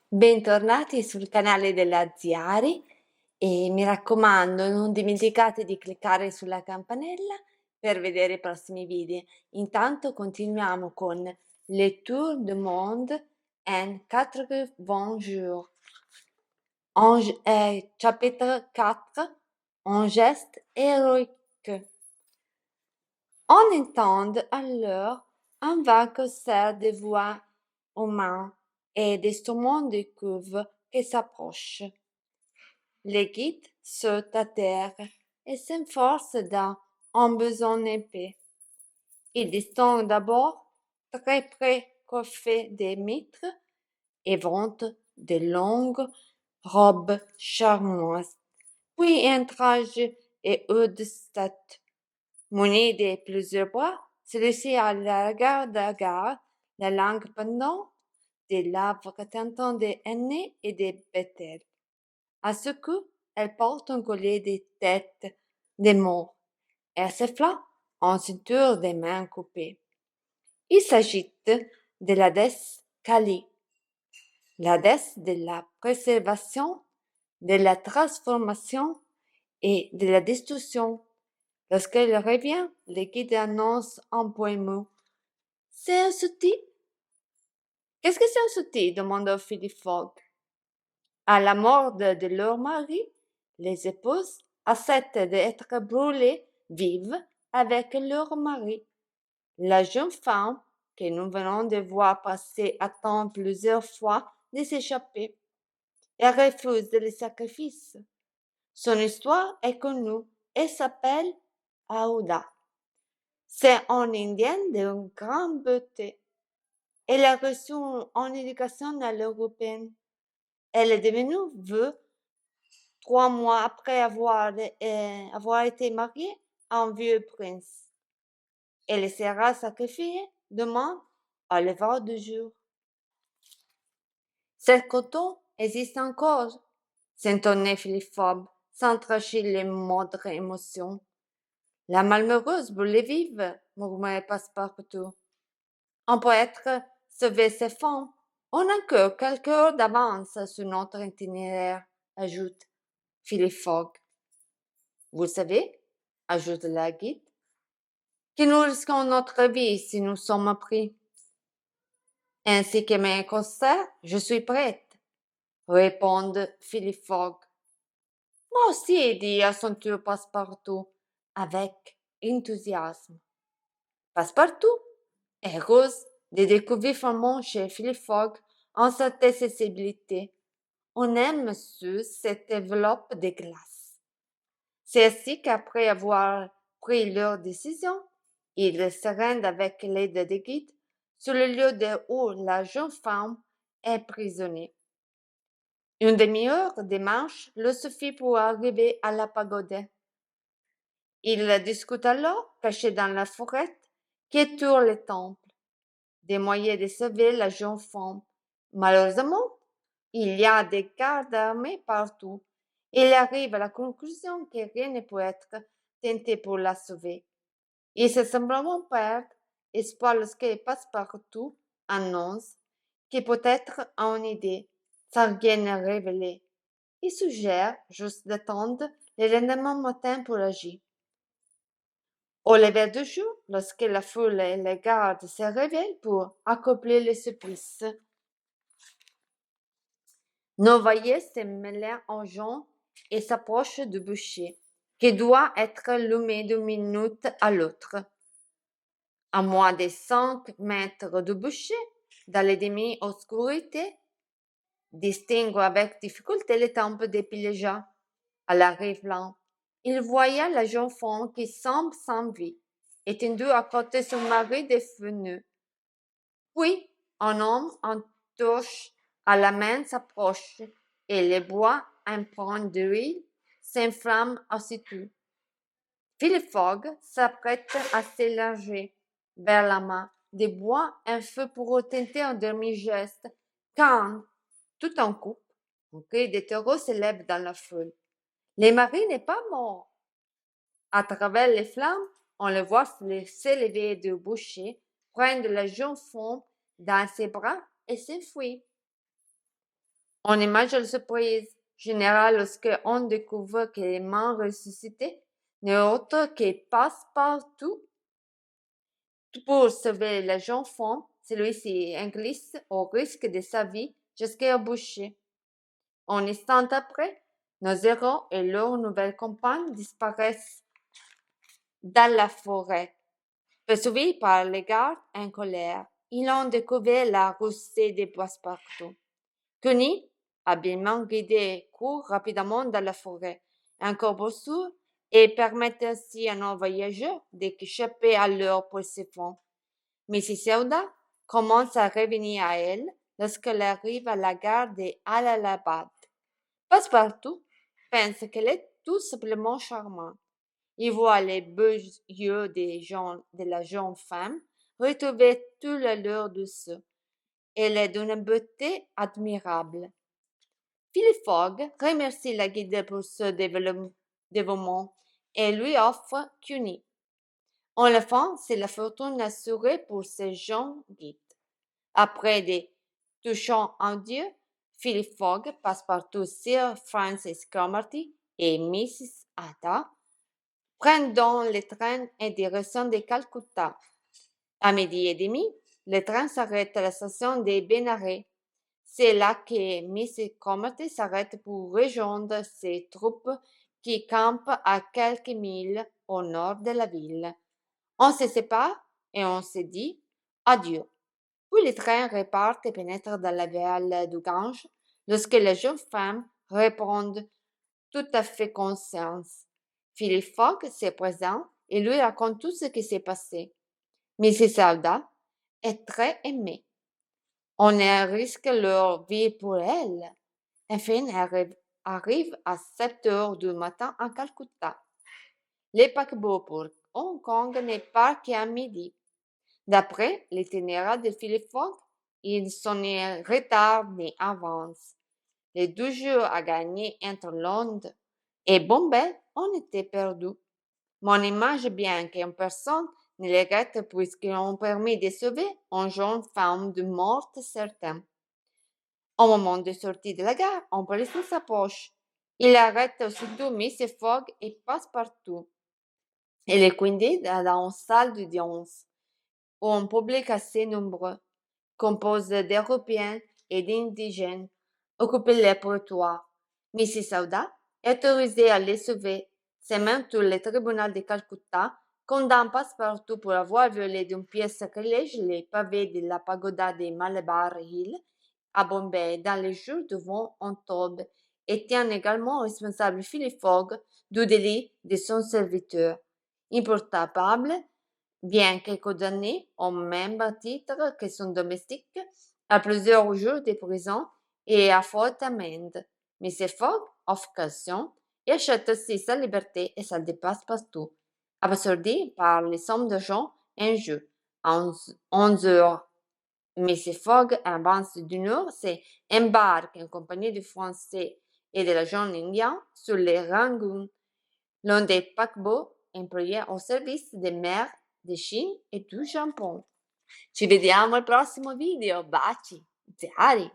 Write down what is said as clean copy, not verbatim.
Bentornati sul canale della Ziari e mi raccomando non dimenticate di cliccare sulla campanella per vedere i prossimi video. Intanto continuiamo con Le Tour du Monde en 80 jours. Chapitre 4 Un geste héroïque. On entend alors un vague cerf de voix aux mains et d'instruments de cuve qui s'approchent. Les guides sautent à terre et s'efforcent d'un besoin épais. Ils distinguent d'abord très près coiffés des mitres et vantent de longues robes charmeuses, puis un trajet et de tête. Muni de plusieurs bras, celui-ci a la garde à garde, la langue pendant, des lèvres tentant des hennées et des bételles. À ce coup, elle porte un collier de têtes de morts et à ce flanc, une ceinture de mains coupées. Il s'agit de la déesse Kali, la déesse de la préservation, de la transformation et de la destruction. Lorsqu'elle revient, le guide annonce en point mot. C'est un soutil? Qu'est-ce que c'est un soutil? Demanda Philippe Fogg. À la mort de leur mari, les épouses acceptent d'être brûlées vives avec leur mari. La jeune femme, que nous venons de voir passer, attend plusieurs fois de s'échapper. Elle refuse le sacrifice. Son histoire est connue et s'appelle Aouda. C'est une indienne de grande beauté. Elle a reçu une éducation à l'européenne. Elle est devenue veuve 3 mois après avoir été mariée à un vieux prince. Elle sera sacrifiée demain à lever du jour. Cet coton existe encore, s'étonnait Philippe Fogg, sans tracher les moindres émotions. La malheureuse brûlée vive, murmurait Passepartout. On peut être sauvé ses femmes. On n'a que quelques heures d'avance sur notre itinéraire, ajoute Philippe Fogg. Vous savez, ajoute la guide, que nous risquons notre vie si nous sommes pris. Ainsi que mes concerts, je suis prête, répondent Philippe Fogg. Moi aussi, dit à son tour Passepartout, avec enthousiasme. Passepartout, heureuse de découvrir vraiment chez Philippe Fogg en cette accessibilité. On aime sous cette enveloppe de glace. C'est ainsi qu'après avoir pris leur décision, ils se rendent avec l'aide des guides sur le lieu où la jeune femme est prisonnière. Une demi-heure de marche leur suffit pour arriver à la pagode. Ils discutent alors, cachés dans la forêt, qui entoure le temple, des moyens de sauver la jeune femme. Malheureusement, il y a des gardes armés partout. Il arrive à la conclusion que rien ne peut être tenté pour la sauver. Il se simplement perdre espoir lorsque Passepartout annonce que peut-être a une idée, sans rien révéler. Il suggère juste d'attendre le lendemain matin pour agir. Au lever du jour, lorsque la foule et les gardes se réveillent pour accomplir le supplice, nos voyés se mêlent en gens et s'approchent du bûcher, qui doit être allumé d'une minute à l'autre. À moins de 5 mètres du bûcher, dans la demi-obscurité, distingue avec difficulté les tempes des pillages. À la rive blanche, il voyait la jeune femme qui semble sans vie, étendue à côté de son mari dévenu. Puis, un homme en torche à la main s'approche et le bois un point d'huile s'enflamme aussitôt. Philippe Fogg s'apprête à s'élargir vers la main de bois un feu pour tenter un demi-geste quand, tout en coup, un cri de taureau s'élève dans la foule. Le mari n'est pas mort. À travers les flammes, on le voit s'élever du bûcher, prendre la jeune femme dans ses bras et s'enfuir. On imagine la surprise générale lorsque on découvre que les mains ressuscitées n'est autre que Passepartout. Pour sauver la jeune femme, celui-ci glisse au risque de sa vie jusqu'au boucher. Un instant après, nos héros et leur nouvelle compagne disparaissent dans la forêt. Poursuivis par les gardes en colère, ils ont découvert la rousée de Passepartout. Cuny, habilement guidé, court rapidement dans la forêt, un corbeau sourd, et permet ainsi à nos voyageurs d'échapper à leur poursuivants. Mrs. Selda commence à revenir à elle lorsqu'elle arrive à la gare d'Allahabad. Passepartout pense qu'elle est tout simplement charmante. Il voit les beaux yeux de la jeune femme retrouver tout l'allure douce. Elle est d'une beauté admirable. Phileas Fogg remercie la guide pour ce dévouement et lui offre Cuny. En le fond, c'est la fortune assurée pour ce jeune guide. Après des touchants adieux, Phileas Fogg, Passepartout, Sir Francis Cromarty et Mrs. Ada prennent donc le train en direction de Calcutta. À midi et demi, le train s'arrête à la station de Benares. C'est là que Mrs. Cromarty s'arrête pour rejoindre ses troupes qui campent à quelques milles au nord de la ville. On se sépare et on se dit adieu. Puis le train repart et pénètre dans la vallée du Gange lorsque la jeune femme répond tout à fait conscience. Phileas Fogg se présente et lui raconte tout ce qui s'est passé. Mrs. Selda est très aimée. On risque leur vie pour elle. Enfin, elle arrive à 7 heures du matin à Calcutta. Le paquebot pour Hong Kong n'est pas qu'à midi. D'après l'itinéraire de Phileas Fogg, il s'en est retard ni avance. Les 2 jours à gagner entre Londres et Bombay ont été perdus. On imagine bien qu'une personne ne les regrette puisqu'ils ont permis de sauver une jeune femme de mort certaine. Au moment de sortir de la gare, un policier s'approche. Il arrête aussitôt Mr. Fogg et Passepartout. Il est conduit dans une salle d'audience où un public assez nombreux, composé d'Européens et d'indigènes, occupe les prétoires. Mrs. Selda est autorisée à les sauver. C'est même tout le tribunal de Calcutta condamne Passepartout pour avoir violé d'une pièce sacrilège les pavés de la pagoda de Malabar Hill à Bombay dans les jours de vent en octobre et tient également responsable Phileas Fogg du délit de son serviteur. Imputable, bien que condamné au même titre que son domestique, à plusieurs jours de prison et à forte amende. M. Fogg offre caution et achète aussi sa liberté et celle de Passepartout, abasourdi par les sommes d'argent en jeu. À 11 heures, M. Fogg avance du Nord, s'embarque en compagnie du Français et de la jeune Indienne sur les Rangoon, l'un des paquebots employés au service des mers de Chine e du Giappone. Ci vediamo al prossimo video, baci, zari!